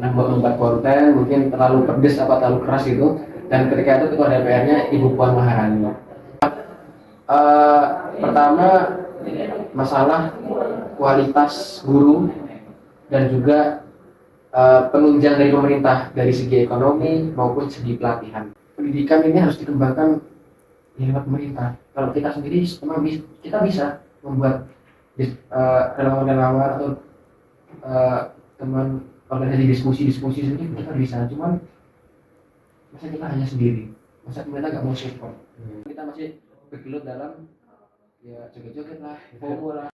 pernah membuat konten mungkin terlalu pedes apa terlalu keras gitu, dan ketika itu ketua DPR-nya Ibu Puan Maharani. Pertama, masalah kualitas guru dan juga penunjang dari pemerintah dari segi ekonomi maupun segi pelatihan. Pendidikan ini harus dikembangkan di lewat pemerintah. Kalau kita sendiri memang kita bisa membuat relawan-relawan atau teman organisasi diskusi sendiri kita bisa, cuman masa kita hanya sendiri, masa pemerintah nggak mau support, kita masih bergelut dalam ya joget-joget lah, FOMO lah.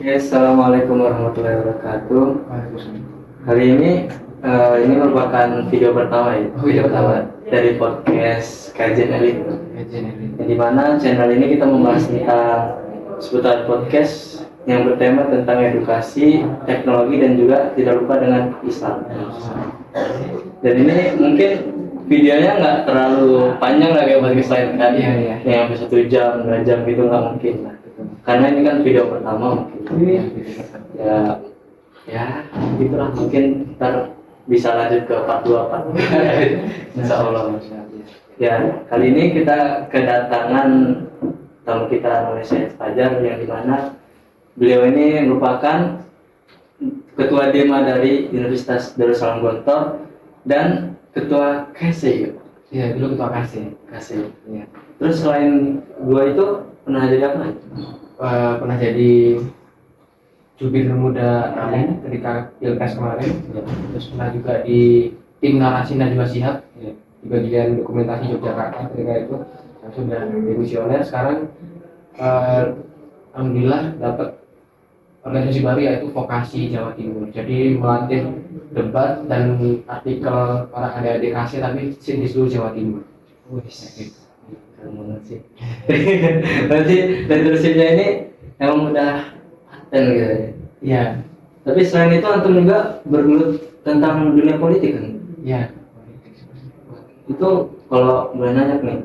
Oke, assalamualaikum warahmatullahi wabarakatuh. Hari ini merupakan video pertama ya, video pertama dari podcast Kajian Elit. Di mana channel ini kita membahas tentang seputar podcast yang bertema tentang edukasi, teknologi, dan juga tidak lupa dengan Islam. Dan ini mungkin videonya nggak terlalu panjang lah kayak podcast lain kan, yang sampai 1 jam, 2 jam gitu nggak mungkin lah. Karena ini kan video pertama mungkin ya gitulah, mungkin ntar bisa lanjut ke part 2 part insya Allah. Ya, kali ini kita kedatangan tamu kita namanya Syed Fajar, yang dimana beliau ini merupakan ketua DEMA dari Universitas Darussalam Gontor dan ketua KSE. Ya, dulu ketua KSE. Ya. Terus selain dua itu pernah jadi apa? Pernah jadi jubir muda Amin ketika Pilpres kemarin, terus pernah juga di tim narasi Najwa Shihab di bagian dokumentasi Yogyakarta ketika itu, yang sudah demisioner. Sekarang alhamdulillah dapat organisasi baru yaitu Vokasi Jawa Timur, jadi melatih debat dan artikel para adik-adik KSE tapi di seluruh Jawa Timur. Keren banget sih. Berarti leadershipnya ini emang udah paten gitu ya. Iya. Tapi selain itu antum juga bergelut tentang dunia politik kan? Iya. Itu kalau boleh nanya nih,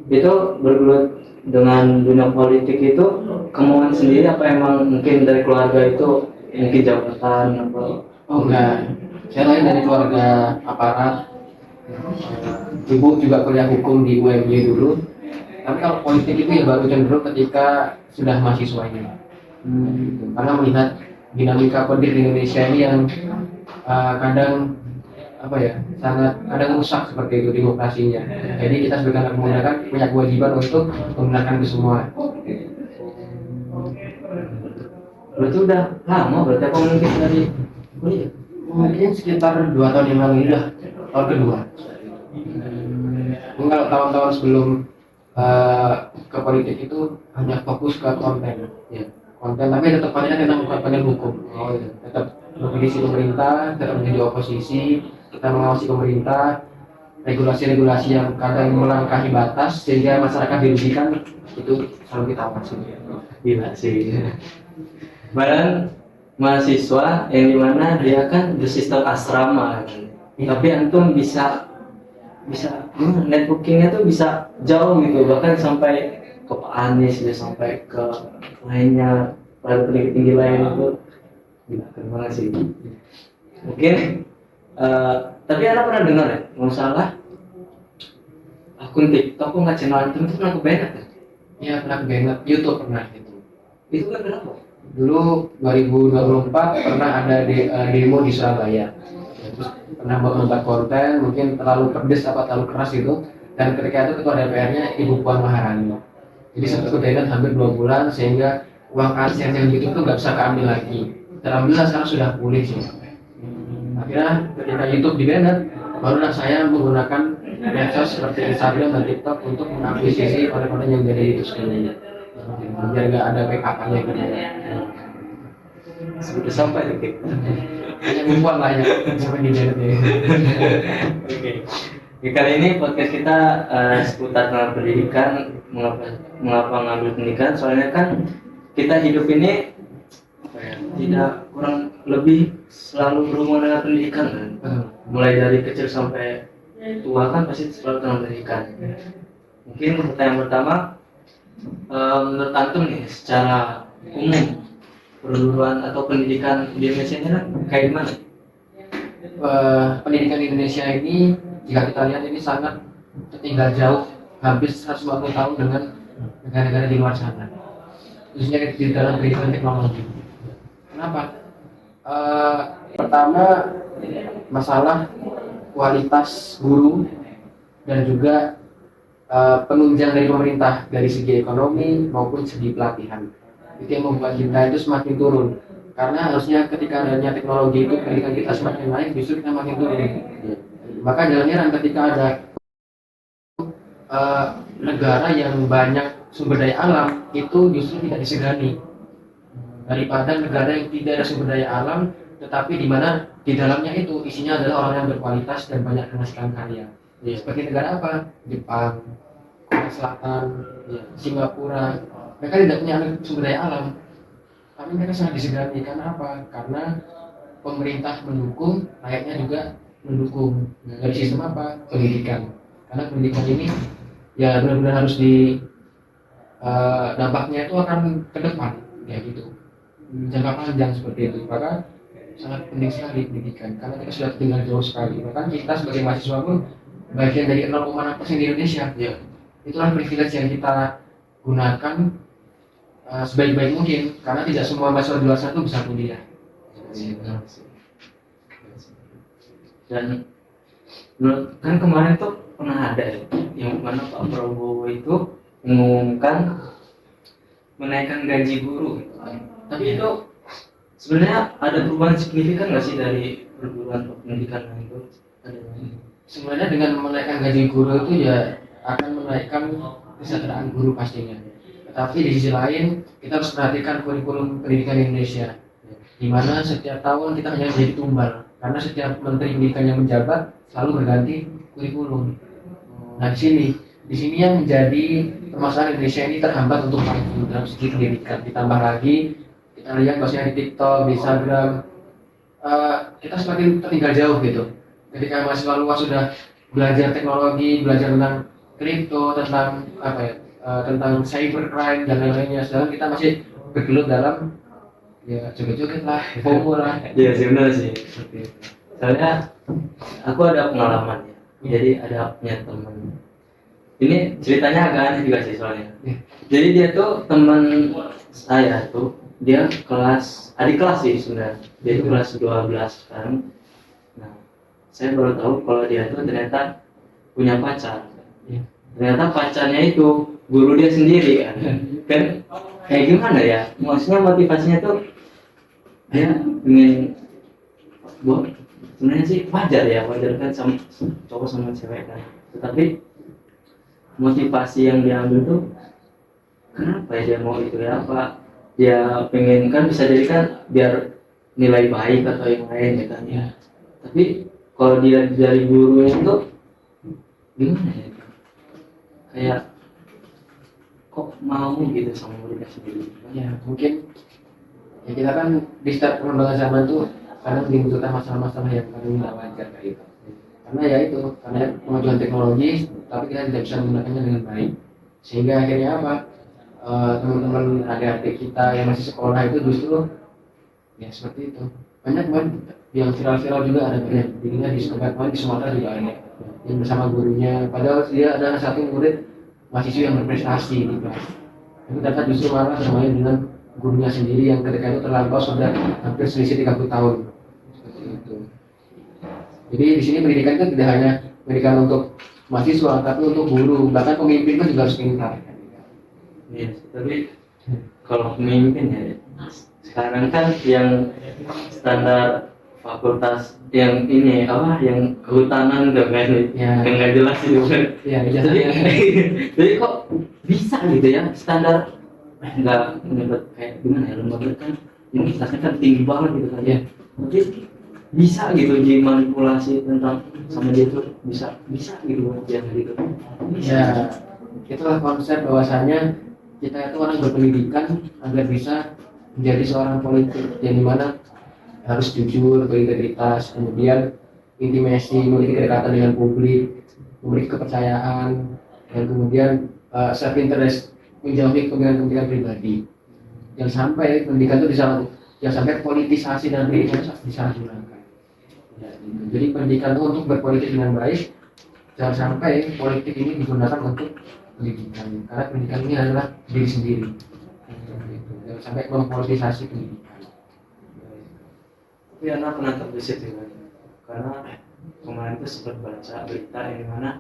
itu bergelut dengan dunia politik itu kemauan sendiri apa emang mungkin dari keluarga itu mungkin jabatan apa? Oh enggak, saya lain dari keluarga aparat. Ibu juga kuliah hukum di UMY dulu. Tapi kalau politik itu ya baru cenderung ketika sudah mahasiswanya. Karena melihat dinamika politik di Indonesia ini yang kadang sangat kadang rusak seperti itu demokrasinya. Jadi kita sebagai anak muda kan punya kewajiban untuk menggunakan itu semua. Berarti udah lama, berarti apa mungkin dari kuliah? Mungkin sekitar 2 tahun yang lalu, udah tahun kedua. Mungkin kalau tahun-tahun sebelum ke politik itu hanya fokus ke konten, tapi tetap kontennya tentang konten hukum. Tetap mengkritisi pemerintah, tetap menjadi oposisi, kita mengawasi pemerintah, regulasi-regulasi yang kadang melangkahi batas sehingga masyarakat dirugikan, itu selalu kita awasi. Gila sih. Bahkan mahasiswa yang dimana dia kan bersistem asrama kan. Tapi antum bisa networkingnya tuh bisa jauh gitu, bahkan sampai ke Pak Anies, dia sampai ke lainnya, para pendidik tinggi lain itu. Gila, keren banget sih. Mungkin tapi Anda pernah dengar ya, masalah akun TikTok kok nggak channel antum itu pernah kebanyakan kan? Iya, pernah kebanyakan. YouTube pernah itu. Itu kan kenapa? Dulu 2024 pernah ada demo di Surabaya. Terus pernah membuat konten mungkin terlalu pedes apa terlalu keras gitu, dan ketika itu ketua DPR-nya Ibu Puan Maharani. Jadi sempat kebanyakan hampir 2 bulan sehingga uang AdSense yang YouTube itu nggak bisa keambil lagi. Alhamdulillah sekarang sudah pulih sih. Akhirnya ketika YouTube di-ban, barulah saya menggunakan medsos seperti Instagram dan TikTok untuk mengakuisisi konten-konten yang dari itu sekalian, biar nggak ada PKK-nya gitu. Sudah sampai titik. Hanya ngumpul lah ya sampai di-ban. Oke. Kali ini podcast kita seputar tentang pendidikan. Mengapa ngambil pendidikan? Soalnya kan kita hidup ini tidak kurang lebih selalu berhubungan dengan pendidikan kan? Mulai dari kecil sampai tua kan pasti selalu tentang pendidikan. Mungkin pertanyaan pertama, Menurut antum nih secara umum perguruan atau pendidikan di Indonesia ini kayak gimana? Pendidikan di Indonesia ini jika kita lihat ini sangat tertinggal jauh, hampir 150 tahun dengan negara-negara di luar sana, khususnya di dalam pendidikan teknologi. Kenapa? Pertama, masalah kualitas guru dan juga penunjang dari pemerintah dari segi ekonomi maupun segi pelatihan. Itu yang membuat kita itu semakin turun. Karena harusnya ketika adanya teknologi itu pendidikan kita semakin naik, justru kita makin turun. Maka jangan heran ketika ada negara yang banyak sumber daya alam itu justru tidak disegani daripada negara yang tidak ada sumber daya alam tetapi di mana di dalamnya itu isinya adalah orang yang berkualitas dan banyak menghasilkan karya. Seperti negara apa? Jepang, Korea Selatan, Singapura. Mereka tidak punya sumber daya alam, tapi mereka sangat disegani. Karena apa? Karena pemerintah mendukung, rakyatnya juga mendukung. Dari sistem apa? Pendidikan. Karena pendidikan ini ya benar-benar harus di dampaknya itu akan ke depan, ya gitu. Jangka panjang seperti itu. Maka sangat penting sekali pendidikan karena kita sudah tinggal jauh sekali. Bahkan kita sebagai mahasiswa pun bagian dari 0,6% di Indonesia. Ya, itulah privilege yang kita gunakan sebaik-baik mungkin karena tidak semua mahasiswa di luar sana itu bisa kuliah. Dan kan kemarin tuh pernah ada ya, yang mana Pak Prabowo itu mengumumkan menaikkan gaji guru gitu. Tapi itu sebenarnya ada perubahan signifikan nggak sih dari perguruan pendidikan itu? Sebenarnya dengan menaikkan gaji guru itu ya akan menaikkan kesejahteraan guru pastinya. Tetapi di sisi lain kita harus perhatikan kurikulum pendidikan Indonesia, di mana setiap tahun kita hanya menjadi tumbal karena setiap menteri pendidikan yang menjabat selalu berganti kurikulum. Nah di sini yang menjadi permasalahan Indonesia ini terhambat untuk maju dalam segi pendidikan. Ditambah lagi kita lihat bahwasanya di TikTok, di Instagram kita semakin tertinggal jauh gitu. Ketika mahasiswa luar sudah belajar teknologi, belajar tentang kripto, tentang apa ya, tentang cybercrime dan lain-lainnya, sedangkan kita masih bergelut dalam ya joget-joget lah, FOMO lah. Iya sih benar sih. Soalnya aku ada pengalaman ya. Jadi ada punya teman. Ini ceritanya agak aneh juga sih soalnya. Jadi dia tuh teman saya tuh, dia adik kelas sih sebenarnya. Dia itu kelas 12 sekarang. Nah, saya baru tahu kalau dia tuh ternyata punya pacar. Ternyata pacarnya itu guru dia sendiri kan. Kan kayak gimana ya? Maksudnya motivasinya tuh dia ingin sebenarnya sih wajar kan sama cowok sama cewek kan. Tetapi motivasi yang diambil tuh kenapa ya dia mau itu ya, apa dia pengen kan, bisa jadi kan biar nilai baik atau yang lain ya kan ya. Tapi kalau dia dari guru itu gimana ya, kayak kok mau gitu sama muridnya sendiri ya mungkin ya kita kan di setiap perkembangan zaman tuh kadang dibutuhkan masalah-masalah yang kadang tidak wajar kayak gitu. Karena ya itu, karena kemajuan teknologi tapi kita tidak bisa menggunakannya dengan baik, sehingga akhirnya apa, teman-teman adik-adik kita yang masih sekolah itu justru ya seperti itu. Banyak banget yang viral-viral juga ada, banyak dirinya di Sumatera juga ada yang bersama gurunya, padahal dia adalah satu murid mahasiswa yang berprestasi di kelas, tapi ternyata justru malah bermain dengan gurunya sendiri yang ketika itu terlampau sudah hampir selisih 30 tahun. Seperti itu. Jadi di sini pendidikan itu tidak hanya pendidikan untuk mahasiswa, tapi untuk guru, bahkan pemimpin pun juga harus pintar. Iya, tapi kalau pemimpin ya sekarang kan yang standar fakultas yang ini apa, yang kehutanan udah kan ya, yang nggak jelas itu kan. Ya, jadi kok bisa gitu ya standar nggak menyebut kayak gimana ya, lembaga kan ini kelasnya kan tinggi banget gitu kan ya. Tapi bisa gitu dimanipulasi tentang sama dia tuh bisa gitu yang gitu. Ya, itulah konsep bahwasanya kita itu orang berpendidikan agar bisa menjadi seorang politik yang dimana harus jujur, berintegritas, kemudian intimasi, memiliki kedekatan dengan publik, memiliki kepercayaan, dan kemudian self interest, menjauhi kepentingan pribadi. Jangan sampai pendidikan itu jangan sampai politisasi dan pendidikan itu disalahgunakan. Ya, gitu. Jadi pendidikan itu untuk berpolitik dengan baik, jangan sampai politik ini digunakan untuk pendidikan, karena pendidikan ini adalah diri sendiri. Gitu. Jangan sampai mempolitisasi pendidikan. Tapi anak pernah terbesit juga, karena kemarin itu sempat baca berita yang mana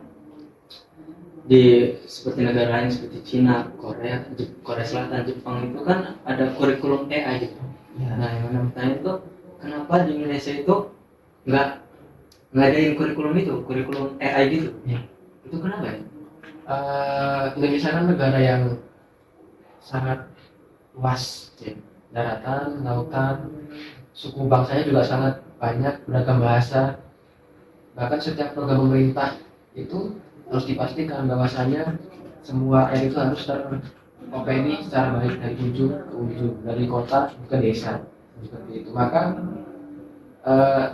di seperti negara lain seperti Cina, Korea Selatan, Jepang itu kan ada kurikulum AI gitu. Ya. Nah, yang mana bertanya itu kenapa di Indonesia itu nggak ngadain kurikulum AI gitu? Ya. Itu kenapa ya? Indonesia kan negara yang sangat luas, ya. Daratan, lautan, suku bangsanya juga sangat banyak, beragam bahasa. Bahkan setiap program pemerintah itu harus dipastikan bahwasanya semua air itu harus teropeni secara baik dari ujung ke ujung, dari kota ke desa, seperti itu. Maka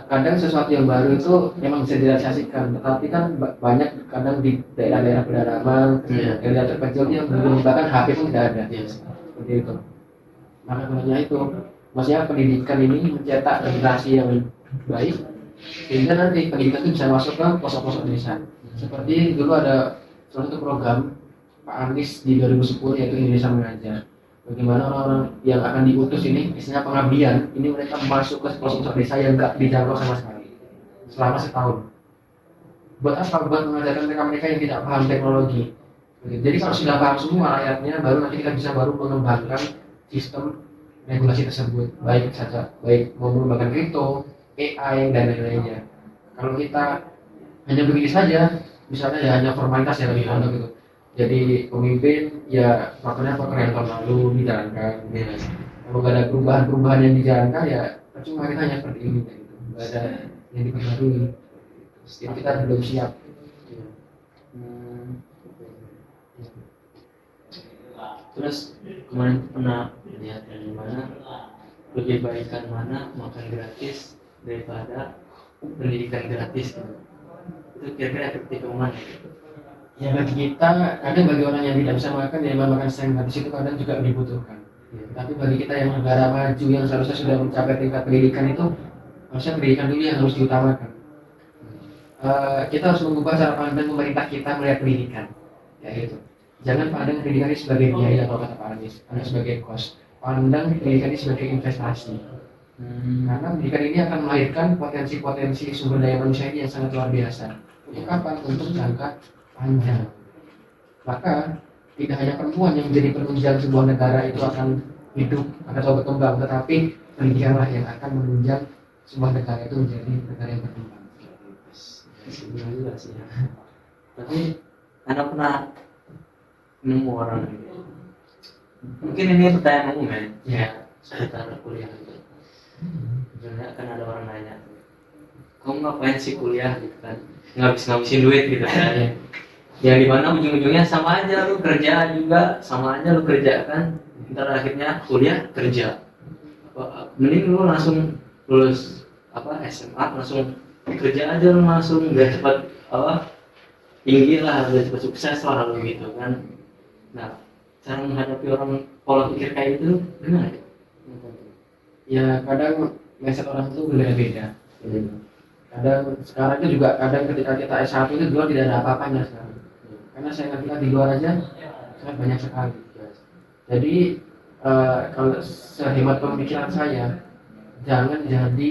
kadang sesuatu yang baru itu memang bisa direalisasikan, tetapi kan banyak kadang di daerah-daerah pedalaman, daerah terpencil yang belum, bahkan HP pun tidak ada, seperti itu. Maka gunanya itu, maksudnya pendidikan ini mencetak generasi yang baik, sehingga nanti pendidikan itu bisa masuk ke pelosok-pelosok desa. Seperti dulu ada salah satu program Pak Anies di 2010 yaitu Indonesia Mengajar. Bagaimana orang-orang yang akan diutus ini, istilahnya pengabdian, ini mereka masuk ke pelosok desa yang nggak dijangkau sama sekali selama setahun. Buat apa? Buat mengajarkan mereka-mereka yang tidak paham teknologi. Jadi kalau sudah paham semua rakyatnya, baru nanti kita bisa baru mengembangkan sistem regulasi tersebut, baik mau mengembangkan kripto, AI dan lain-lainnya. Kalau kita hanya begini saja, misalnya ya hanya formalitas yang lebih pondok gitu. Jadi pemimpin ya faktornya faktor yang tahun lalu dijalankan. Ya. Kalau nggak ada perubahan yang dijalankan ya percuma kita hanya seperti ini gitu. Nggak ada yang diperbarui. Jadi kita belum siap. Terus kemarin pernah lihat dari mana lebih baikkan mana makan gratis daripada pendidikan gratis gitu. Itu kira-kira efektif mana gitu? Ya bagi kita, kadang bagi orang yang tidak bisa makan, yang makan sayang gratis itu kadang juga dibutuhkan. Ya. Tapi bagi kita yang negara maju yang seharusnya sudah mencapai tingkat pendidikan itu, harusnya pendidikan dulu yang harus diutamakan. Kita harus mengubah cara pandang pemerintah kita melihat pendidikan, ya gitu. Jangan pandang pendidikan ini sebagai biaya atau kata Pak Anies, hanya sebagai cost. Pandang pendidikan ini sebagai investasi. Karena pendidikan ini akan melahirkan potensi-potensi sumber daya manusia ini yang sangat luar biasa. Untuk apa? Untuk jangka panjang. Maka tidak hanya perempuan yang menjadi penunjang sebuah negara itu akan hidup atau berkembang, tetapi pendidikanlah yang akan menunjang sebuah negara itu menjadi negara yang berkembang. Sebenarnya juga sih ya. Tapi Anda pernah nemu orang gitu. Mungkin ini pertanyaan umum ya, seputar kuliah gitu. Sebenarnya kan ada orang nanya, kamu ngapain sih kuliah gitu kan? Ngabisin duit gitu kan? Yang dimana ujung-ujungnya sama aja, lu kerja juga sama aja, lu kerja kan? Ntar akhirnya kuliah kerja. Mending lu langsung lulus SMA langsung kerja aja, lu langsung biar cepat tinggi lah, biar cepat sukses lah lalu gitu kan. Nah, cara menghadapi orang pola pikir kayak gitu gimana ya? Ya kadang mindset orang itu berbeda-beda. Kadang sekarang itu juga kadang ketika kita S1 itu dulu tidak ada apa-apanya sekarang. Karena saya ngerti di luar aja sangat banyak sekali. Jadi kalau sehemat pemikiran saya, jangan jadi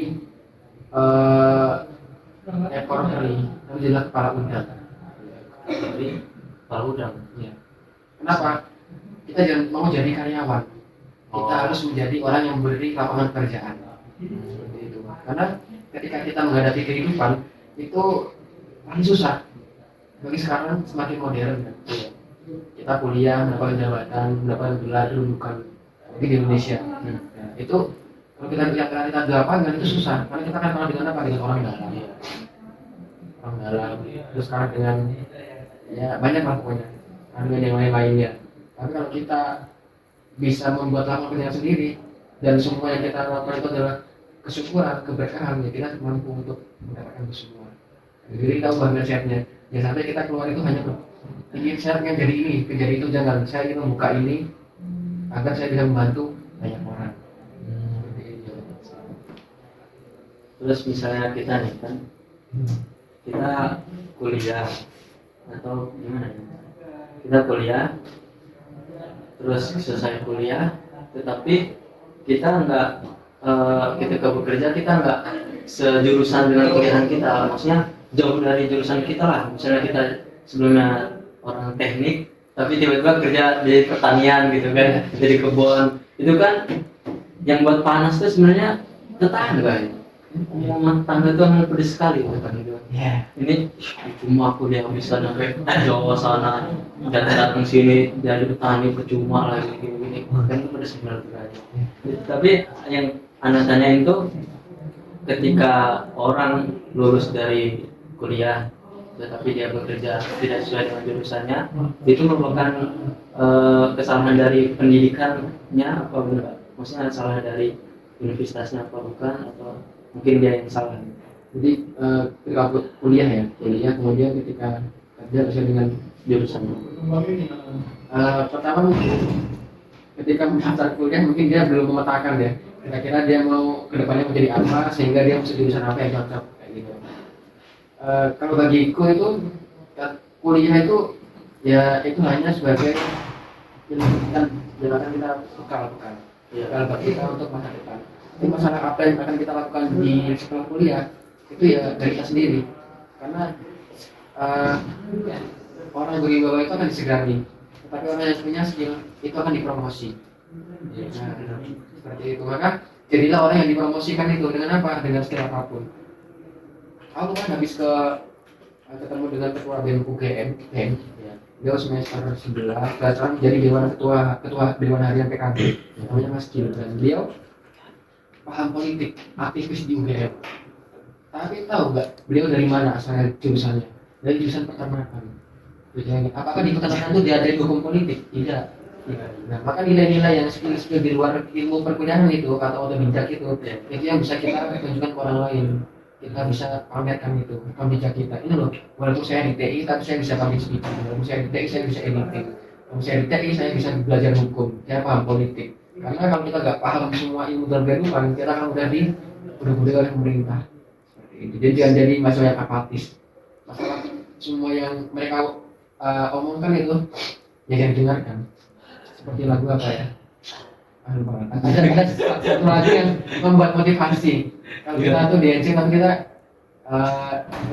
ekor teri, tapi jadilah kepala udang. Jadi kepala udang. Ya. Kenapa? Kita jangan mau jadi karyawan. Kita harus menjadi orang yang memberi lapangan pekerjaan. Seperti itu. Karena ketika kita menghadapi kehidupan itu paling susah. Bagi sekarang semakin modern kan. Kita kuliah, mendapatkan jabatan, mendapatkan gelar kedudukan di Indonesia. Ya, itu kalau kita lihat realita di lapangan itu susah. Karena kita kan kenal dengan apa? Dengan orang dalam. Orang dalam. Terus sekarang dengan ya banyak lah pokoknya. Dengan yang lain-lainnya. Tapi kalau kita bisa membuat lapangan pekerjaan sendiri dan semua yang kita lakukan itu adalah kesyukuran, keberkahan, ya kita mampu untuk mendapatkan itu semua. Jadi kita ubah mindsetnya. Ya sampai kita keluar itu hanya ingin saya pengen jadi ini, pengen jadi itu, jangan. Saya ingin membuka ini agar saya bisa membantu banyak orang. Seperti itu. Terus misalnya kita nih kan, kita kuliah atau gimana ya? Kita kuliah, terus selesai kuliah, tetapi kita nggak ketika bekerja kita nggak sejurusan dengan kuliahan kita, maksudnya jauh dari jurusan kita lah. Misalnya kita sebelumnya orang teknik, tapi tiba-tiba kerja di pertanian gitu kan, jadi kebun, itu kan yang buat panas tuh sebenarnya tetangga ya. Omongan tetangga itu emang pedes sekali gitu kan gitu. Ya. Ini cuma aku dia bisa sampai Jawa sana dan datang sini jadi petani percuma lagi gini kan pedes sebenarnya. Tapi yang anda tanyain itu ketika orang lulus dari kuliah tetapi dia bekerja tidak sesuai dengan jurusannya, itu merupakan kesalahan dari pendidikannya apa enggak? Maksudnya salah dari universitasnya apa bukan, atau mungkin dia yang salah? Jadi ketika kuliah ya, kuliah kemudian ketika kerja sesuai dengan Jurusan pertama mungkin ketika mendaftar kuliah mungkin dia belum memetakan ya kira-kira dia mau kedepannya menjadi apa sehingga dia masuk jurusan apa yang cocok kayak gitu. Kalau bagiku itu kuliah itu ya itu hanya sebagai jembatan kita bekal bagi kita untuk masa depan. Tapi masalah apa yang akan kita lakukan di sekolah kuliah itu ya dari kita sendiri, karena orang berwibawa itu akan disegani, tetapi orang yang punya skill itu akan dipromosi. Nah, seperti itu. Maka jadilah orang yang dipromosikan itu dengan apa? Dengan skill apapun. Aku kan habis ketemu dengan ketua BEM UGM, dia semester 11, sekarang jadi ketua Dewan Harian PKB, namanya Mas Gil, dan beliau paham politik, aktivis di UGM. Tapi tahu nggak beliau dari mana asalnya jurusannya? Dari jurusan peternakan. Apakah di peternakan itu diajarin hukum politik? Tidak. Nah, maka nilai-nilai yang skill di luar ilmu perkuliahan itu atau otodidak itu yang bisa kita tunjukkan ke orang lain. Kita bisa pamerkan itu, rekam jejak kita. Ini loh, walaupun saya di TI, tapi saya bisa public speaking. Walaupun saya di TI, saya bisa editing. Walaupun saya di TI, saya bisa belajar hukum. Saya paham politik. Karena kalau kita nggak paham semua ilmu dan keilmuan, kita akan udah dibunuh oleh pemerintah. Seperti itu. Jadi jangan jadi masalah yang apatis. Masalah semua yang mereka omongkan itu, ya jangan dengarkan. Seperti lagu apa ya? Ada satu lagi yang membuat motivasi. Kalau kita tuh di NC tapi kita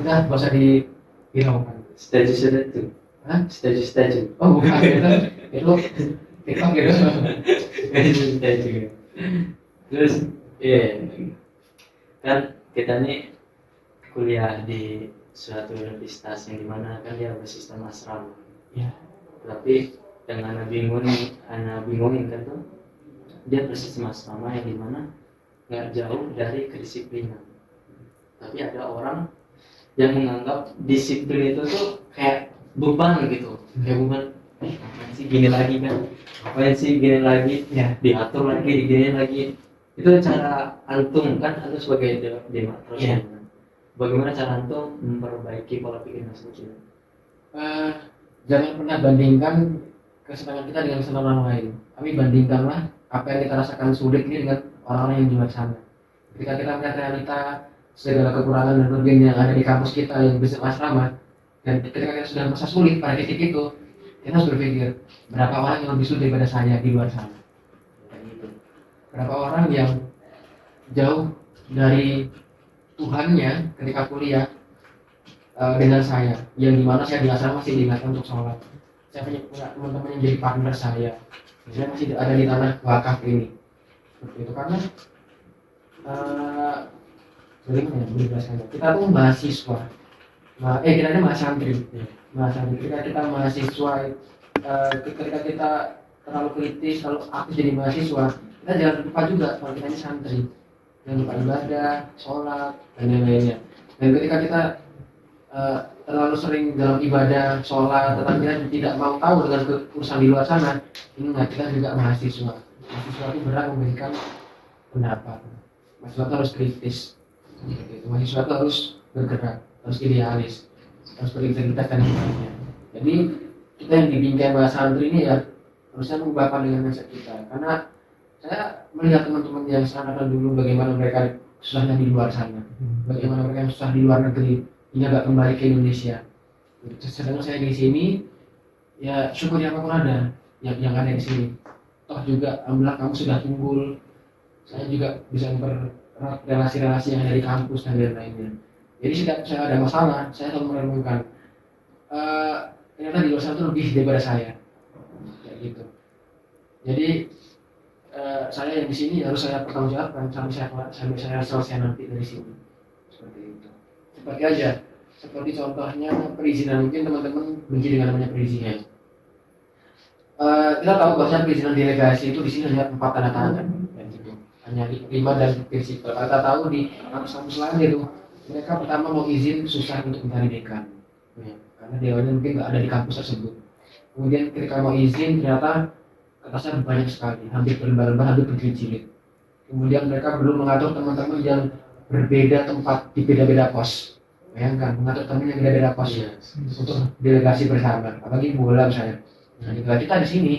udah gak usah dihiraukan. Setuju. Hah? Setuju. Oh bukan, itu TikTok gitu. Setuju. Terus, kan kita nih kuliah di suatu universitas yang dimana kan dia bersistem asrama. Ya. Tapi yang anak bingungin kan tuh dia bersistem asrama yang dimana nggak jauh dari kedisiplinan. Tapi ada orang yang menganggap disiplin itu tuh kayak beban gitu, kayak beban. Ngapain sih gini lagi kan? Ngapain sih gini lagi? Ya. Diatur lagi, digini lagi. Itu cara antum kan, antum sebagai demak terus. Ya. Bagaimana cara antum memperbaiki pola pikir seperti itu? Jangan pernah bandingkan kesenangan kita dengan kesenangan orang lain. Tapi bandingkanlah apa yang kita rasakan sulit ini dengan orang-orang yang di luar sana. Ketika kita melihat realita segala kekurangan dan kelebihan yang ada di kampus kita yang bersama asrama, dan ketika kita sudah merasa sulit pada titik itu, kita harus berpikir berapa orang yang lebih sulit daripada saya di luar sana. Kayak gitu. Berapa orang yang jauh dari Tuhannya ketika kuliah dengan saya, yang dimana saya di asrama masih diingatkan untuk sholat. Saya punya teman-teman yang jadi partner saya masih ada di tanah wakaf ini. Seperti itu, karena bagaimana ya menjelaskannya? Kita tuh mahasiswa, kita ini mahasantri. Ketika kita mahasiswa, ketika kita terlalu kritis, terlalu aktif jadi mahasiswa, kita jangan lupa juga kalau kita ini santri. Jangan lupa ibadah, sholat, dan lain-lainnya. Dan ketika kita terlalu sering dalam ibadah, sholat, tetapi kita tidak mau tahu dengan urusan di luar sana, ingat kita juga mahasiswa. Mahasiswa itu berhak memberikan pendapat. Mahasiswa itu harus kritis. Mahasiswa itu harus bergerak, harus idealis, harus berintegritas dan sebagainya. Jadi kita yang dibingkai sama santri ini ya harusnya mengubahkan dengan mindset kita, karena saya melihat teman-teman yang seangkatan dulu bagaimana mereka susahnya di luar sana, bagaimana mereka yang susah di luar negeri ini agak kembali ke Indonesia. Sedangkan saya di sini ya syukur apapun ada yang ada di sini. Toh juga alhamdulillah kamu sudah unggul, saya juga bisa mempererat relasi-relasi yang ada di kampus dan lain-lainnya. Jadi setiap saya ada masalah, saya selalu merenungkan ternyata di luar sana itu lebih daripada saya, kayak gitu. Jadi saya yang di sini harus saya pertanggungjawabkan sampai saya selesai nanti dari sini, seperti itu. Seperti aja, seperti contohnya perizinan, mungkin teman-teman benci dengan namanya perizinan. Kita tahu bahwa perizinan delegasi itu di sini hanya 4 tanda tangan, gitu. Hanya 5 dan prinsipal. Kita tahu di kampus-kampus lain itu mereka pertama mau izin susah untuk mencari dekan, ya, karena dewannya mungkin nggak ada di kampus tersebut. Kemudian ketika mau izin ternyata kertasnya banyak sekali, hampir berlembar-lembar, hampir berjilid-jilid. Kemudian mereka belum mengatur teman-teman yang berbeda tempat di beda-beda pos. Bayangkan mengatur teman yang beda-beda pos untuk delegasi bersama, apalagi bola misalnya. Nah, kita di sini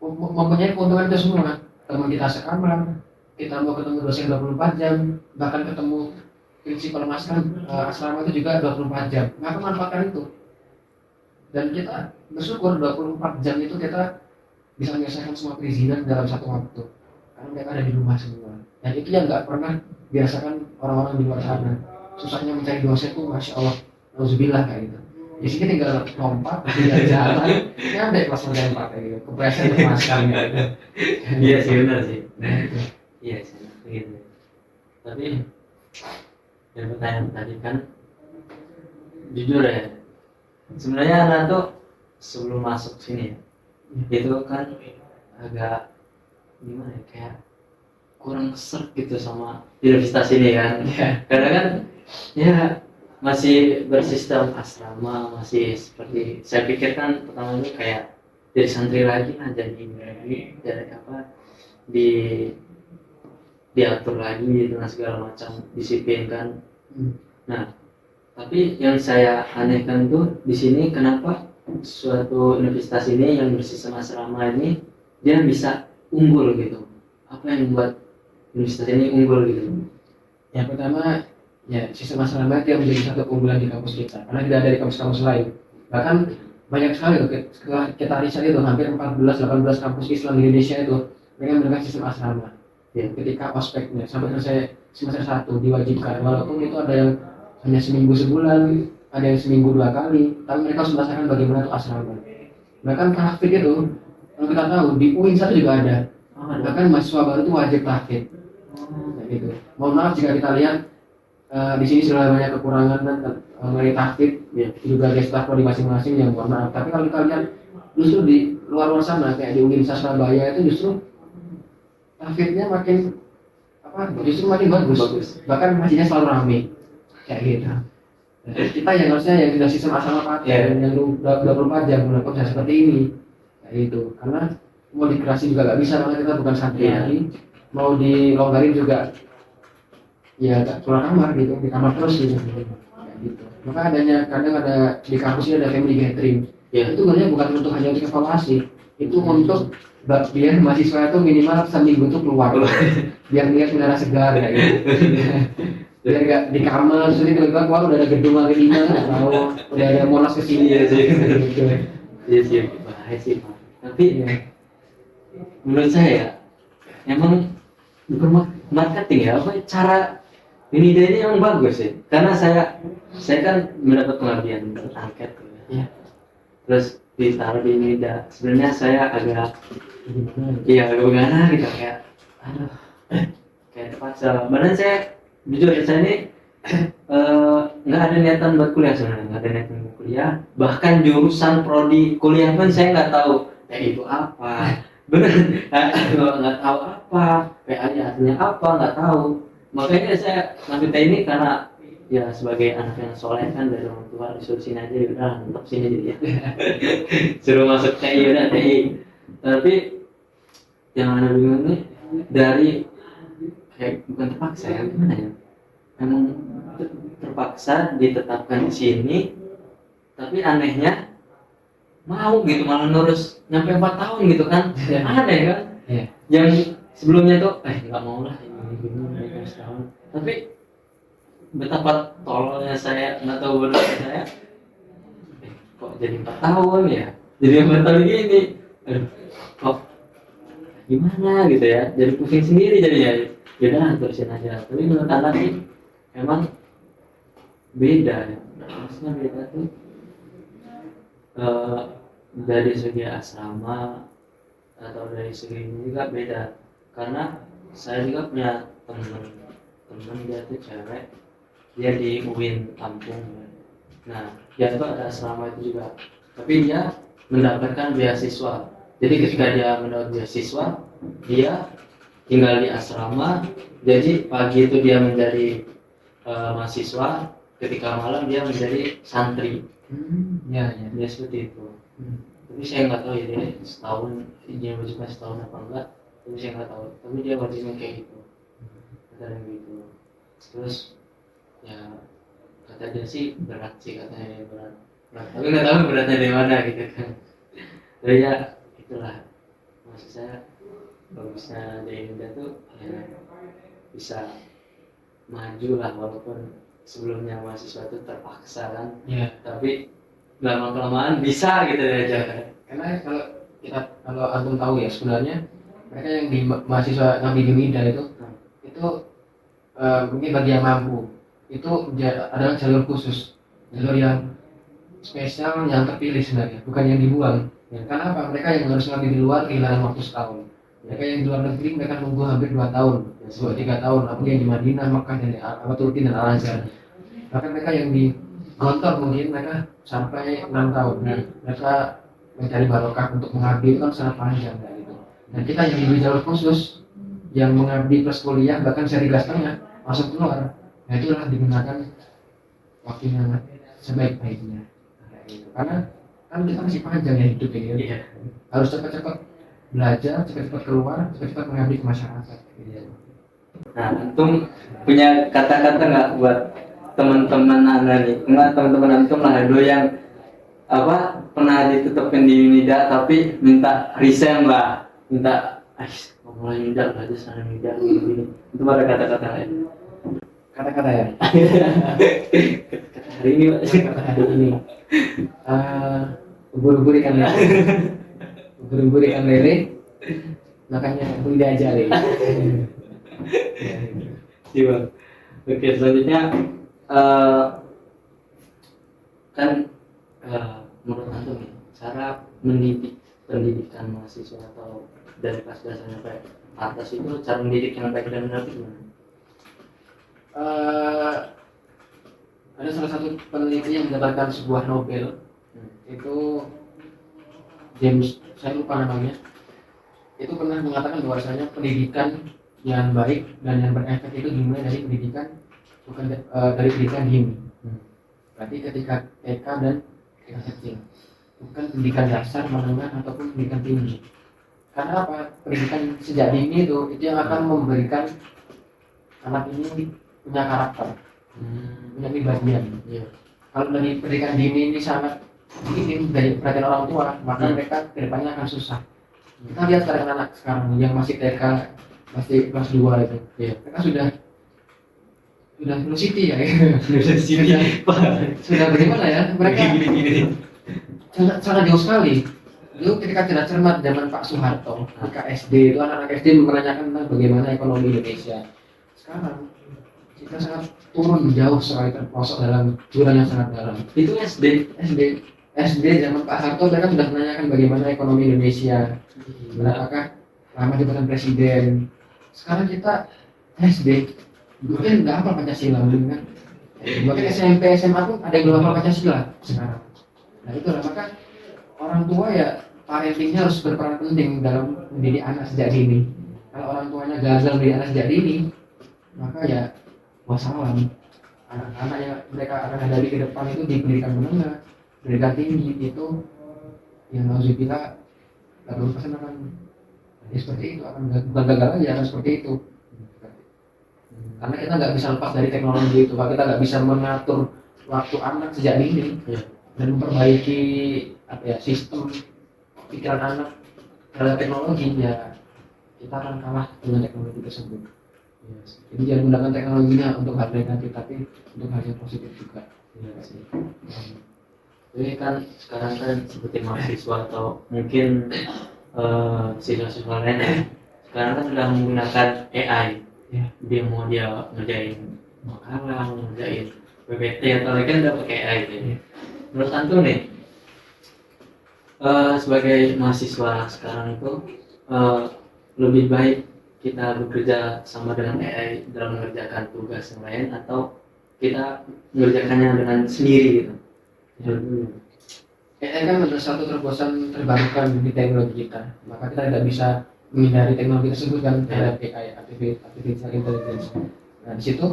mempunyai keuntungan itu semua. Teman kita sekamar, kita mau ketemu dosen 24 jam, bahkan ketemu prinsipal asrama itu juga 24 jam. Maka manfaatkan itu. Dan kita bersyukur 24 jam itu kita bisa menyelesaikan semua perizinan dalam satu waktu. Karena mereka ada di rumah semua. Dan itu yang nggak pernah dirasakan orang-orang di luar sana. Susahnya mencari dosen itu, masya Allah, alhamdulillah kayak gitu. Di sini tinggal lompat, tinggal jalan, nyampe kelas 4 kayak gitu. Kepresan maskan gitu. Iya sih, benar sih. Nah, itu. Iya sih, begitu. Tapi yang pertanyaan tadi kan, jujur ya, sebenarnya anak tuh sebelum masuk sini ya, itu kan agak gimana ya, kayak kurang seret gitu sama universitas ini kan. Karena kan ya masih bersistem asrama, masih seperti saya pikir kan pertama ini kayak jadi santri lagi lah, jadi ini lagi, dari apa diatur lagi dengan segala macam disiplin kan. Nah, tapi yang saya anehkan tuh di sini kenapa suatu universitas ini yang bersistem asrama ini dia bisa unggul gitu. Apa yang membuat universitas ini unggul gitu? Yang pertama, ya sistem asrama itu yang menjadi satu keunggulan di kampus kita, karena tidak ada di kampus-kampus lain. Bahkan banyak sekali loh, kita riset itu hampir 14-18 kampus Islam di Indonesia itu mereka menggunakan sistem asrama. Ya, ketika ospeknya sampai selesai semester 1 diwajibkan, walaupun itu ada yang hanya seminggu sebulan, ada yang seminggu 2 kali, tapi mereka harus merasakan bagaimana itu asrama. Bahkan tahfidz itu, kalau kita tahu di UIN 1 juga ada. Bahkan mahasiswa baru itu wajib tahfidz. Nah, gitu. Mohon maaf jika kita lihat di sini sudah banyak kekurangan dan mengenai tahfidz, ya, juga ada staf di masing-masing yang mohon maaf. Tapi kalau kita lihat justru di luar sana kayak di UIN Surabaya itu justru tahfidznya makin justru makin bagus. Bahkan masjidnya selalu ramai kayak gitu. Nah, kita yang harusnya yang sudah sistem asrama pakai yang 24 jam melakukan bisa seperti ini kayak gitu. Karena mau dikerasi juga nggak bisa, karena kita bukan santri lagi. Mau dilonggarin juga ya keluar kamar gitu, di kamar terus gitu. Kayak gitu. Maka kadang ada di kampus ini ada family gathering. Itu sebenarnya bukan untuk hanya untuk evaluasi, itu untuk biar mahasiswa itu minimal seminggu itu keluar, biar lihat udara segar kayak gitu. Biar nggak di kamar, terus tiba-tiba keluar udah ada gedung lagi di mana, udah ada Monas kesini. Iya sih, iya sih, bahaya sih. Tapi menurut saya emang bukan marketing ya, apa cara ini ide yang bagus sih. Karena saya kan mendapat pengabdian angket, terus ditaruh di Nida. Sebenarnya saya agak bagaimana gitu, kayak aduh, kayak terpaksa. Badan saya jujur saya ini nggak ada niatan buat kuliah sebenarnya, nggak ada niatan buat kuliah. Bahkan jurusan prodi kuliah pun saya nggak tahu itu apa, bener nggak tahu apa, PA-nya artinya apa nggak tahu. Makanya saya masuk ini karena ya sebagai anak yang soleh kan dari orang tua disuruh sini aja, udah tetap sini jadi ya. Suruh masuk TI udah TI. Tapi yang ada bingung nih dari kayak bukan terpaksa ya, gimana ya, emang terpaksa ditetapkan di sini, tapi anehnya mau gitu malah nurus nyampe 4 tahun gitu kan. Aneh kan. Iya. Yang sebelumnya tuh nggak mau lah ini mereka setahun, tapi betapa tololnya saya, nggak tahu bodohnya saya, kok jadi 4 tahun ya, jadi 4 tahun gini, aduh kok gimana gitu ya, jadi pusing sendiri jadinya. Yaudah terusin aja, tapi menurut anak sih emang beda ya, maksudnya beda tuh dari segi asrama atau dari segi ini juga beda, karena saya juga punya temen dia tuh cewek, dia di UIN Lampung. Nah dia tuh ada asrama itu juga, tapi dia mendapatkan beasiswa. Jadi ketika dia mendapat beasiswa, dia tinggal di asrama. Jadi pagi itu dia menjadi mahasiswa, ketika malam dia menjadi santri. Ya. Dia seperti itu. Tapi saya nggak tahu ya dia setahun, dia wajibnya setahun apa enggak, tapi saya nggak tahu. Tapi dia wajibnya kayak gitu, kata dia gitu. Terus ya kata dia sih berat sih, katanya berat. Tapi nggak tahu beratnya di mana gitu kan. Jadi ya itulah, maksud saya bagusnya di Indonesia tuh ya bisa maju lah, walaupun sebelumnya mahasiswa itu terpaksa kan. Iya. Tapi lama kelamaan bisa gitu aja. Karena kalau antum tahu ya, sebenarnya mereka yang di mahasiswa yang di MIDA itu mungkin bagi yang mampu itu adalah jalur khusus, jalur yang spesial, yang terpilih sebenarnya, bukan yang dibuang. Karena apa? Mereka yang harus ngambil di luar kehilangan waktu setahun. Mereka yang di luar negeri mereka nunggu hampir 2 tahun, 2-3 tahun. Apalagi yang di Madinah, Makkah dan Turki dan Al-Azhar. Bahkan mereka yang di Gontor mungkin mereka sampai 6 tahun. Mereka mencari barokah untuk mengabdi itu kan sangat panjang gitu. Dan kita yang diberi jalur khusus, yang mengabdi plus kuliah bahkan seri 3,5 masuk keluar, nah itulah digunakan waktunya sebaik-baiknya. Nah, gitu. Karena kan kita masih panjang ya hidup ini. Iya. Harus cepat-cepat belajar, cepat-cepat keluar, cepat-cepat mengabdi ke masyarakat. Gitu. Nah, antum punya kata-kata nggak buat teman-teman anda nih? Enggak, teman-teman antum lah dulu yang apa pernah ditetapkan di MIDA tapi minta resign lah, minta mau mulai MIDA belajar sana MIDA gini. Itu ada kata-kata lain. Kata-kata ya. Kata hari ini, Pak. Kata hari ini. Ubur-ubur ikan lele. Ubur-ubur ikan lele. Makanya beli aja deh. Iya. Oke, selanjutnya kan menurut antum nih, cara mendidik pendidikan mahasiswa atau dari kelas dasar sampai atas itu, cara mendidik yang baik dan benar itu gimana? Ada salah satu peneliti yang mendapatkan sebuah Nobel, itu James, saya lupa namanya, itu pernah mengatakan bahwasanya pendidikan yang baik dan yang berefek itu dimulai dari pendidikan, bukan dari pendidikan dini. Berarti ketika TK dan TK kecil, bukan pendidikan dasar, menengah ataupun pendidikan tinggi. Karena apa? Pendidikan sejak dini itu yang akan memberikan anak ini punya karakter, punya kepribadian. Kalau dari pendidikan dini ini sangat minim dari perhatian orang tua, maka mereka kedepannya akan susah. Kita lihat sekarang anak sekarang yang masih TK, masih kelas 2 itu, mereka sudah university ya, sudah bagaimana ya? Mereka sangat jauh sekali. Dulu ketika tidak cermat zaman Pak Soeharto, ketika SD itu anak-anak SD menanyakan tentang bagaimana ekonomi Indonesia. Sekarang kita sangat turun jauh sekali, terpelosok dalam jurang yang sangat dalam. Itu SD zaman Pak Harto mereka sudah menanyakan bagaimana ekonomi Indonesia, apakah lama jabatan presiden. Sekarang kita SD mungkin nggak hafal Pancasila mungkin kan, bahkan SMP SMA pun ada yang belum hafal Pancasila sekarang. Nah itulah, maka orang tua ya parentingnya harus berperan penting dalam mendidik anak sejak dini. Kalau orang tuanya gagal mendidik anak sejak dini, maka ya wassalam, anak-anak yang mereka akan hadapi ke depan itu di pendidikan menengah, pendidikan tinggi itu yang harus kita lalu akan ya seperti itu, akan bukan gagal aja, akan seperti itu. Karena kita nggak bisa lepas dari teknologi itu, kita nggak bisa mengatur waktu anak sejak dini dan memperbaiki apa ya, sistem pikiran anak terhadap teknologi, ya kita akan kalah dengan teknologi tersebut. Yes. Jadi jangan gunakan teknologinya untuk hal negatif, tapi untuk hal yang positif juga. Iya sih. Ini kan sekarang kan seperti mahasiswa atau mungkin siswa-siswa lainnya sekarang kan sudah menggunakan AI. Ya. Dia mau dia ngerjain makalah, ngerjain PPT atau lain kan udah pakai AI gitu. Ya. Menurut Anto nih, sebagai mahasiswa sekarang itu lebih baik kita bekerja sama dengan AI dalam mengerjakan tugas yang lain atau kita mengerjakannya dengan sendiri gitu. AI kan adalah satu terobosan terbarukan di teknologi kita, maka kita tidak bisa menghindari teknologi tersebut kan terhadap AI, artificial intelligence. Nah di situ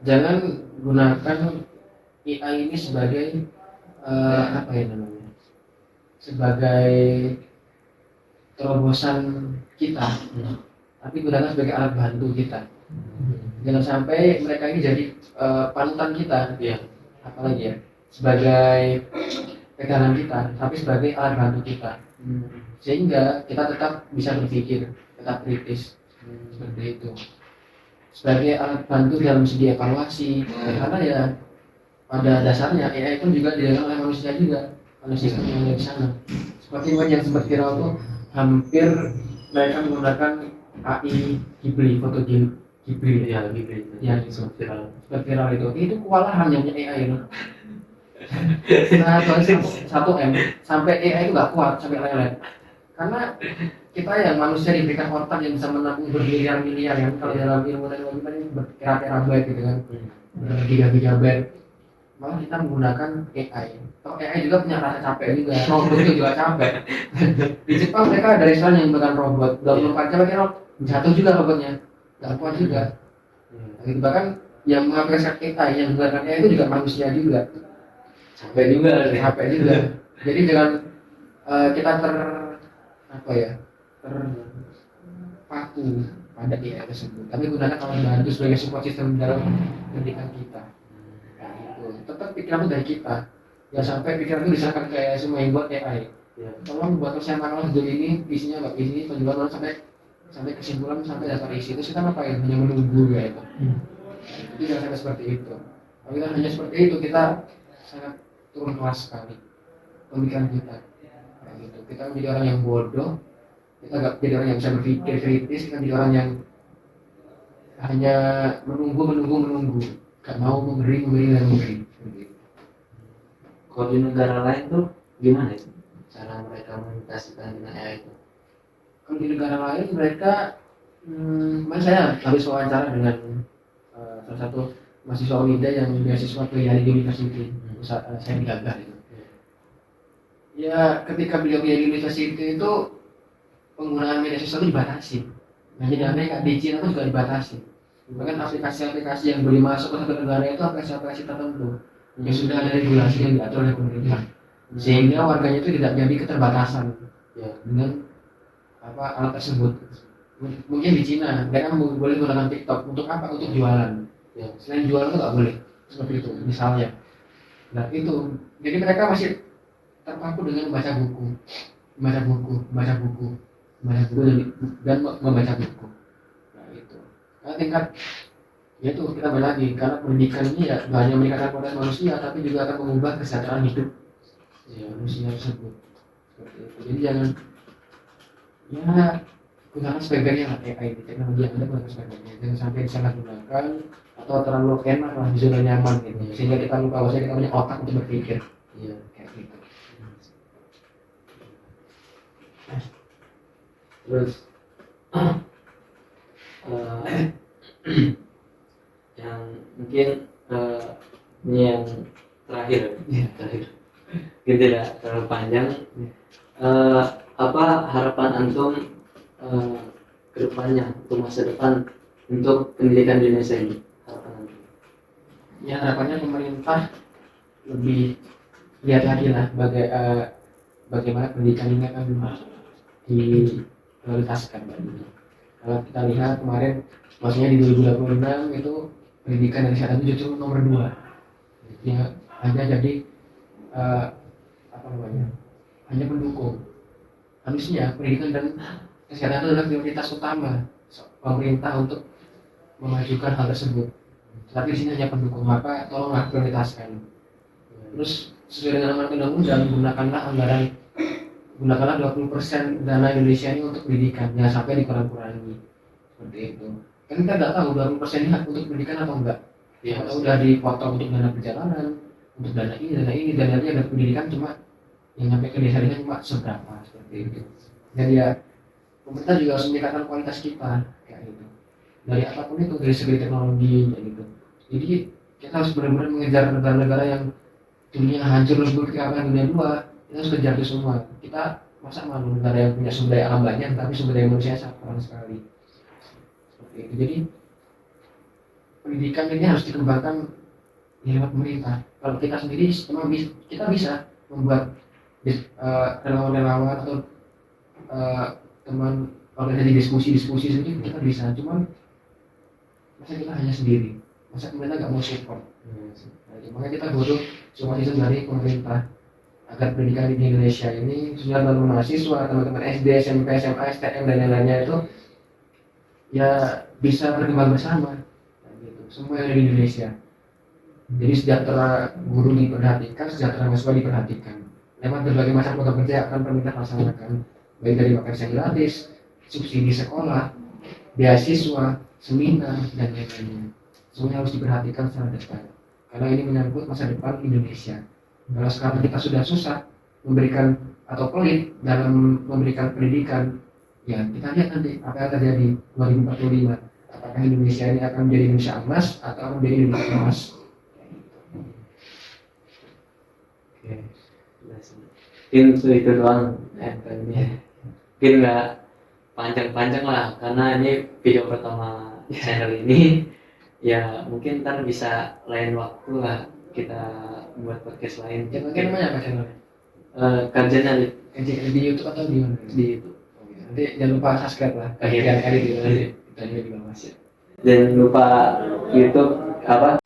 jangan gunakan AI ini sebagai apa ya namanya, sebagai terobosan kita, tapi gunakan sebagai alat bantu kita. Jangan sampai mereka ini jadi panutan kita, Iya. apalagi ya, sebagai pegangan kita, tapi sebagai alat bantu kita, sehingga kita tetap bisa berpikir, tetap kritis, seperti itu. Sebagai alat bantu dalam segi evaluasi, karena ya pada dasarnya AI pun juga dilakukan oleh manusia juga, oleh sistem yang ada di sana. Seperti yang sempat viral tuh, hampir mereka menggunakan AI Ghibli, foto Ghibli, Iya, gitu itu. ya itu Sempat viral. sempat viral itu kewalahan yang punya AI itu. Nah, 1 M sampai AI itu nggak kuat, sampai lelet. Karena kita yang manusia diberikan otak yang bisa menampung bermiliar-miliar ya. Kalau dalam ilmu teknologi kan ini bertera-terabyte gitu kan, gigabyte. Malah kita menggunakan AI. Kalau AI juga punya rasa capek juga, robot itu juga capek. Di Jepang mereka ada restoran yang bukan robot, 24 jam akhirnya jatuh juga robotnya, nggak kuat juga. Gitu. Bahkan yang mengaplikasikan AI, yang menggunakan AI itu juga manusia juga. Capek juga. Capek juga. Jadi jangan kita terpaku pada AI tersebut, tapi gunakan alat bantu sebagai support system dalam pendidikan kita. Nah, itu tetap pikiran dari kita, ya sampai pikiran itu diserahkan ke semua yang buat AI. Ya. Tolong buat saya makalah sejauh ini, isinya nggak isi, penjualan sampai kesimpulan, sampai daftar isi. Terus kita ngapain? Hanya menunggu ya itu. Itu jangan sampai seperti itu. Kalau kita hanya seperti itu, kita sangat turun kelas sekali pemikiran kita. Kayak gitu. Kita menjadi orang yang bodoh, kita nggak jadi orang yang bisa berpikir kritis, kita menjadi orang yang hanya menunggu, nggak mau memberi dan memberi. Kalau di negara lain tuh gimana itu cara mereka mengatasikan dengan AI itu? Kalau di negara lain mereka, kemarin saya habis wawancara dengan salah satu mahasiswa Unida yang beasiswa ke Yale University, saya di Gagal itu. Ya ketika beliau di Yale University itu penggunaan media sosial itu dibatasi. Nah di Amerika, di Cina itu juga dibatasi. Bahkan aplikasi-aplikasi yang boleh masuk ke satu negara itu aplikasi-aplikasi tertentu yang sudah ada regulasi yang diatur oleh pemerintah, sehingga warganya itu tidak jadi keterbatasan ya dengan alat tersebut. Mungkin di Cina mereka boleh menggunakan TikTok untuk apa? Untuk jualan. Ya, selain jualan itu nggak boleh seperti itu misalnya. Nah itu, jadi mereka masih terpaku dengan membaca buku dan membaca buku. Nah itu, karena tingkat ya itu kita balik lagi, karena pendidikan ini ya nggak hanya meningkatkan kualitas manusia, tapi juga akan mengubah kesejahteraan hidup ya manusia tersebut. Seperti itu. Jadi jangan ya gunakan sebaik-baiknya lah AI, teknologi yang ada gunakan sebaik-baiknya, jangan sampai disalahgunakan atau terlalu enak lah di zona nyaman gitu, sehingga kita lupa bahwa kita punya otak untuk berpikir. Iya kayak gitu. Terus yang mungkin ini yang terakhir, gitu tidak terlalu panjang. Apa harapan antum ke depannya untuk masa depan untuk pendidikan di Indonesia ini? Harapan antum? Ya harapannya pemerintah lebih lihat lagi lah bagaimana pendidikan ini akan diprioritaskan. Kalau kita lihat kemarin, maksudnya di 2026 itu pendidikan dan kesehatan itu justru nomor 2. Ya hanya jadi apa namanya, hanya pendukung. Harusnya pendidikan dan kesehatan itu adalah prioritas utama pemerintah untuk memajukan hal tersebut. Tapi di sini hanya pendukung, maka tolonglah prioritaskan. Terus sesuai dengan amanat undang-undang, gunakanlah 20% dana Indonesia ini untuk pendidikan, jangan sampai dikurang-kurangi seperti itu. Kan kita nggak tahu 20% ini untuk pendidikan atau enggak. Ya, atau udah dipotong untuk dana perjalanan, untuk dana ini, dan nanti ada pendidikan cuma yang sampai ke desa-desa cuma seberapa seperti itu. Dan ya pemerintah juga harus meningkatkan kualitas kita kayak gitu. Dari apapun itu, dari segi teknologi kayak gitu. Jadi kita harus benar-benar mengejar negara-negara yang dunia hancur lebur keadaan dunia 2, kita harus kejar itu semua. Kita masa malu negara yang punya sumber daya alam banyak tapi sumber daya manusia sangat kurang sekali seperti itu. Jadi pendidikan ini harus dikembangkan di lewat pemerintah. Kalau kita sendiri memang kita bisa membuat relawan-relawan atau teman organisasi diskusi sendiri kita bisa, cuman masa kita hanya sendiri, masa pemerintah nggak mau support. Makanya kita butuh support itu dari pemerintah agar pendidikan di Indonesia ini khususnya teman mahasiswa, teman-teman SD, SMP, SMA, STM dan lain-lainnya itu ya bisa berkembang bersama gitu. Semua yang ada di Indonesia. Jadi sejahtera guru diperhatikan, sejahtera mahasiswa diperhatikan. Lewat berbagai macam program kerja akan pemerintah laksanakan, baik dari makan siang gratis, subsidi sekolah, beasiswa, seminar dan lain-lainnya. Semuanya harus diperhatikan secara dekat. Karena ini menyangkut masa depan Indonesia. Kalau sekarang kita sudah susah memberikan atau pelit dalam memberikan pendidikan, ya kita lihat nanti apa yang terjadi 2045. Apakah Indonesia ini akan menjadi Indonesia emas atau akan menjadi Indonesia emas? Oke, itu doang mungkin nggak panjang-panjang lah karena ini video pertama channel ini. Ya mungkin ntar bisa lain waktu lah kita buat podcast lain. Ya mungkin namanya apa channelnya? Kajian Elit. Kajian di YouTube atau di mana? Di YouTube. Nanti jangan lupa subscribe lah. Kajian Elit itu di bawah. Jangan lupa YouTube apa